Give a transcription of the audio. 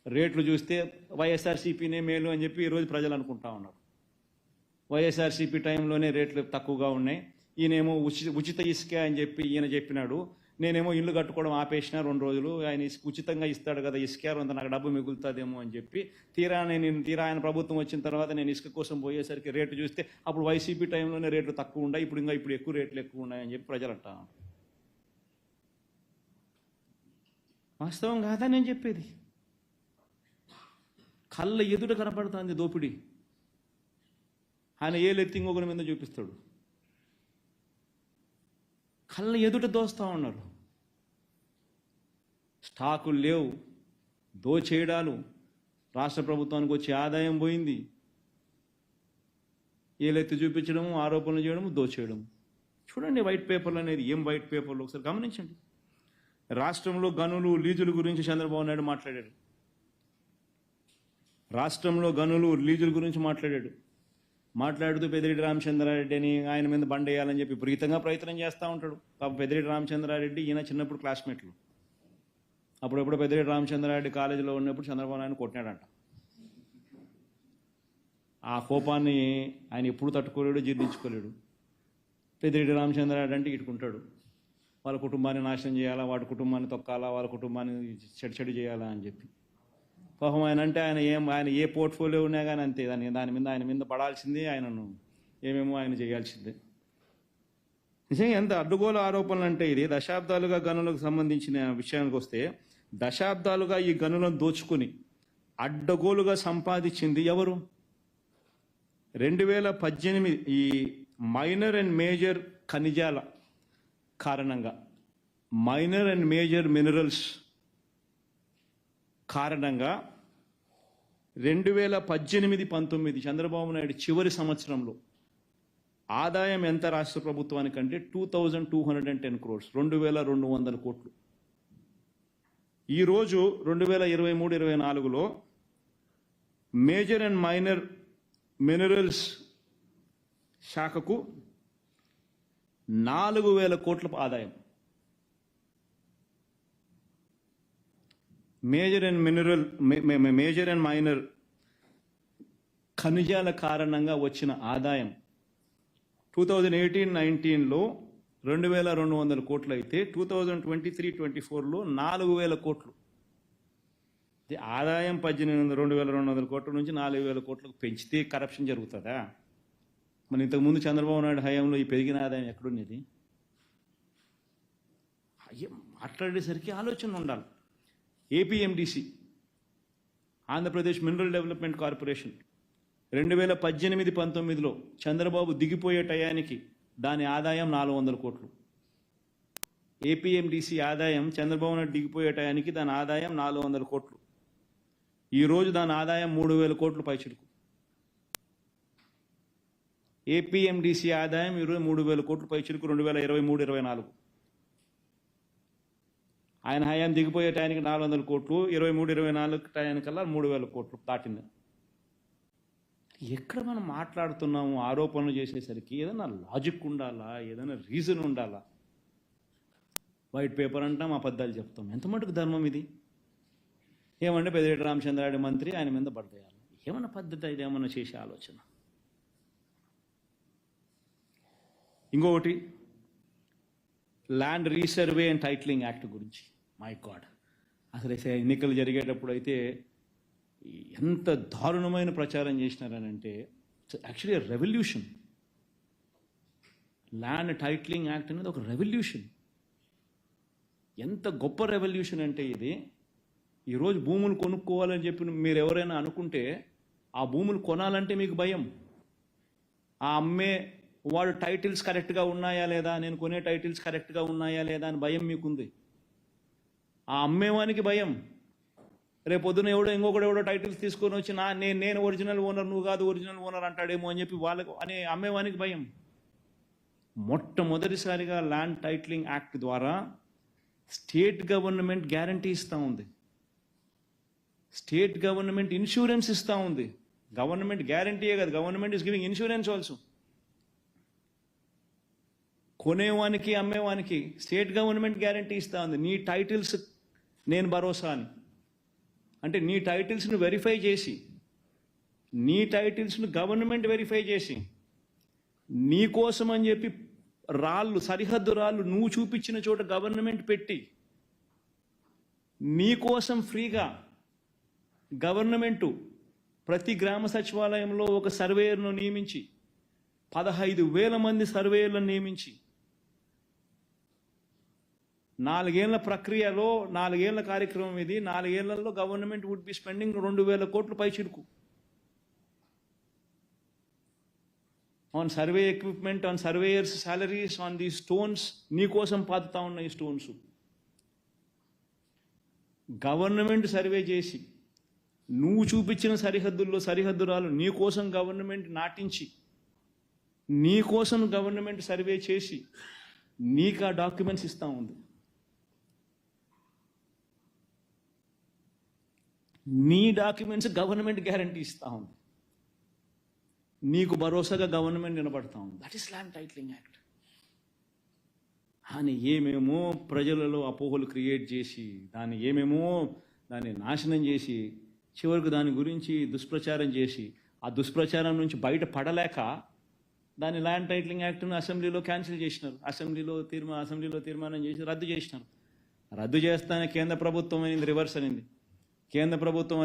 రేట్లు చూస్తే వైఎస్ఆర్సీపీనే మేలు అని చెప్పి ఈరోజు ప్రజలు అనుకుంటా ఉన్నారు. వైఎస్ఆర్సీపీ టైంలోనే రేట్లు తక్కువగా ఉన్నాయి. ఈయనేమో ఉచిత ఇసుక అని చెప్పి ఈయన చెప్పినాడు. నేనేమో ఇల్లు కట్టుకోవడం ఆపేసిన 2 రోజులు, ఆయన ఉచితంగా ఇస్తాడు కదా ఇసుక, అంత నాకు డబ్బు మిగులుతుందేమో అని చెప్పి తీరా ఆయన ప్రభుత్వం వచ్చిన తర్వాత నేను ఇసుక కోసం పోయేసరికి రేటు చూస్తే అప్పుడు వైసీపీ టైంలోనే రేట్లు తక్కువ ఉన్నాయి, ఇప్పుడు ఎక్కువ రేట్లు ఎక్కువ ఉన్నాయని చెప్పి ప్రజలు అంటారు. వాస్తవం కాదా నేను చెప్పేది? కళ్ళ ఎదుట కనపడుతుంది దోపిడీ. ఆయన ఏలెత్తి ఇంకొకరి మీద చూపిస్తాడు. కళ్ళ ఎదుట దోస్తూ ఉన్నారు. స్టాకులు లేవు, దోచేయడాలు, రాష్ట్ర ప్రభుత్వానికి వచ్చే ఆదాయం పోయింది. ఏలెత్తి చూపించడము, ఆరోపణలు చేయడము, దోచేయడము. చూడండి వైట్ పేపర్లు అనేది ఏం వైట్ పేపర్లు ఒకసారి గమనించండి. రాష్ట్రంలో గనులు లీజుల గురించి చంద్రబాబు నాయుడు మాట్లాడాడు. రాష్ట్రంలో గనులు లీజుల గురించి మాట్లాడుతూ పెద్దిరెడ్డి రామచంద్రారెడ్డి అని ఆయన మీద బండేయాలని చెప్పి విపరీతంగా ప్రయత్నం చేస్తూ ఉంటాడు. పాప పెద్దిరెడ్డి రామచంద్రారెడ్డి ఈయన చిన్నప్పుడు క్లాస్మేట్లు. అప్పుడెప్పుడు పెద్దిరెడ్డి రామచంద్రారెడ్డి కాలేజీలో ఉన్నప్పుడు చంద్రబాబు నాయుడు కొట్టినాడంట. ఆ కోపాన్ని ఆయన ఎప్పుడు తట్టుకోలేడు, జీర్ణించుకోలేడు. పెద్దిరెడ్డి రామచంద్రారెడ్డి అంటే ఇటుకుంటాడు, వాళ్ళ కుటుంబాన్ని నాశనం చేయాలా, వాడి కుటుంబాన్ని తొక్కాలా, వాళ్ళ కుటుంబాన్ని చెడు చేయాలా అని చెప్పి. పాపం ఆయన ఏ పోర్ట్ఫోలియో ఉన్నా కానీ అంతే, ఆయన మీద పడాల్సిందే, ఆయనను ఏమేమో ఆయన చేయాల్సిందే. నిజంగా ఎంత అడ్డుగోలు ఆరోపణలు అంటే ఇది. దశాబ్దాలుగా గనులకు సంబంధించిన విషయానికి వస్తే, దశాబ్దాలుగా ఈ గనులను దోచుకుని అడ్డగోలుగా సంపాదించింది ఎవరు? 2018 ఈ మైనర్ అండ్ మేజర్ ఖనిజాల కారణంగా, మైనర్ అండ్ మేజర్ మినరల్స్ కారణంగా 2018-19 చంద్రబాబు నాయుడు చివరి సంవత్సరంలో ఆదాయం ఎంత రాష్ట్ర ప్రభుత్వానికంటే 2210 crores, 2200 కోట్లు. ఈరోజు 2023-24లో మేజర్ అండ్ మైనర్ మినరల్స్ శాఖకు 4000 కోట్ల ఆదాయం. మేజర్ అండ్ మైనర్ ఖనిజాల కారణంగా వచ్చిన ఆదాయం 2018-19లో 2200 కోట్లు అయితే 2023-24లో 4000 కోట్లు. ఆదాయం 2200 కోట్ల నుంచి 4000 కోట్లకు పెంచితే కరప్షన్ జరుగుతుందా? మరి ఇంతకుముందు చంద్రబాబు నాయుడు హయాంలో ఈ పెరిగిన ఆదాయం ఎక్కడున్నది? మాట్లాడేసరికి ఆలోచన ఉండాలి. APMDC, Andhra Pradesh mineral development corporation 2018-19లో చంద్రబాబు దిగిపోయే టయానికి దాని ఆదాయం 400 కోట్లు. ఏపీఎండిసి ఆదాయం చంద్రబాబు నాయుడు దిగిపోయే టయానికి దాని ఆదాయం 400 కోట్లు. ఈరోజు దాని ఆదాయం 3000 కోట్లు పైచిలుకు. ఏపీఎండిసి ఆదాయం ఈరోజు 3000 కోట్లు పైచిలుకు 2023-24. ఆయన హయాం దిగిపోయే టయానికి 400 కోట్లు, 23-24 టయానికల్లా 3000 కోట్లు దాటింది. ఎక్కడ మనం మాట్లాడుతున్నాము? ఆరోపణలు చేసేసరికి ఏదైనా లాజిక్ ఉండాలా, ఏదైనా రీజన్ ఉండాలా? వైట్ పేపర్ అంటాం, అబద్ధాలు చెప్తాం. ఎంత మటుకు ధర్మం ఇది? ఏమంటే పెద్దిరెడ్డి రామచంద్రారెడ్డి మంత్రి, ఆయన మీద పడతాయాలి. ఏమన్నా పద్ధతి, ఇది ఏమన్నా చేసే ఆలోచన? ఇంకొకటి, land resurvey and titling act గురించి. మై గాడ్, అసలు ఎన్నికలు జరిగేటప్పుడు అయితే ఎంత దారుణమైన ప్రచారం చేసినారనంటే, actually revolution. Land titling act అనేది ఒక రెవల్యూషన్. ఎంత గొప్ప రెవల్యూషన్ అంటే ఇది. ఈరోజు భూములు కొనుక్కోవాలని చెప్పి మీరు ఎవరైనా అనుకుంటే, ఆ భూములు కొనాలంటే మీకు భయం. ఆ అమ్మే వాడు టైటిల్స్ కరెక్ట్గా ఉన్నాయా లేదా, నేను కొనే టైటిల్స్ కరెక్ట్గా ఉన్నాయా లేదా అని భయం మీకుంది. ఆ అమ్మేవానికి భయం. రేపొద్దున ఇంకొకడు ఎవడో టైటిల్స్ తీసుకొని వచ్చి నేను ఒరిజినల్ ఓనర్, నువ్వు కాదు ఒరిజినల్ ఓనర్ అంటాడేమో అని చెప్పి వాళ్ళకు అనే అమ్మేవానికి భయం. మొట్టమొదటిసారిగా ల్యాండ్ టైటిలింగ్ యాక్ట్ ద్వారా స్టేట్ గవర్నమెంట్ గ్యారంటీ ఇస్తూ ఉంది. స్టేట్ గవర్నమెంట్ ఇన్సూరెన్స్ ఇస్తూ ఉంది. గవర్నమెంట్ గ్యారంటీయే కాదు, government is giving insurance also. కొనేవానికి అమ్మేవానికి స్టేట్ గవర్నమెంట్ గ్యారంటీ ఇస్తూ ఉంది. నీ టైటిల్స్ నేను భరోసా అని. అంటే నీ టైటిల్స్ను వెరిఫై చేసి, నీ టైటిల్స్ను గవర్నమెంట్ వెరిఫై చేసి, నీ కోసం అని చెప్పి రాళ్ళు, సరిహద్దు రాళ్ళు నువ్వు చూపించిన చోట గవర్నమెంట్ పెట్టి, నీ కోసం ఫ్రీగా గవర్నమెంటు ప్రతి గ్రామ సచివాలయంలో ఒక సర్వేయర్ను నియమించి 15,000 మంది సర్వేయర్లను నియమించి 4 ఏళ్ల ప్రక్రియలో 4 ఏళ్ల కార్యక్రమం ఇది. 4 ఏళ్లలో గవర్నమెంట్ వుడ్ బి స్పెండింగ్ 2,000 కోట్లు పై చిరుకు on survey equipment, on surveyors salaries, on the stones. నీ కోసం పాతుతా ఉన్న ఈ స్టోన్స్ గవర్నమెంట్ సర్వే చేసి, నువ్వు చూపించిన సరిహద్దుల్లో సరిహద్దురాలు నీ కోసం గవర్నమెంట్ నాటించి, నీ కోసం గవర్నమెంట్ సర్వే చేసి నీకు ఆ డాక్యుమెంట్స్ ఇస్తూ ఉంది. నీ డాక్యుమెంట్స్ గవర్నమెంట్ గ్యారంటీ ఇస్తూ ఉంది. నీకు భరోసాగా గవర్నమెంట్ నిలబడతా ఉంది. That is land titling act. అని ఏమేమో ప్రజలలో అపోహలు క్రియేట్ చేసి, దాన్ని నాశనం చేసి, చివరికి దాని గురించి దుష్ప్రచారం చేసి, ఆ దుష్ప్రచారం నుంచి బయట పడలేక దాని ల్యాండ్ టైటిలింగ్ యాక్ట్ను అసెంబ్లీలో క్యాన్సిల్ చేసినారు. అసెంబ్లీలో తీర్మానం చేసి రద్దు చేసినారు. రద్దు చేస్తానే కేంద్ర ప్రభుత్వం అనేది రివర్స్ అనింది. కేంద్ర ప్రభుత్వం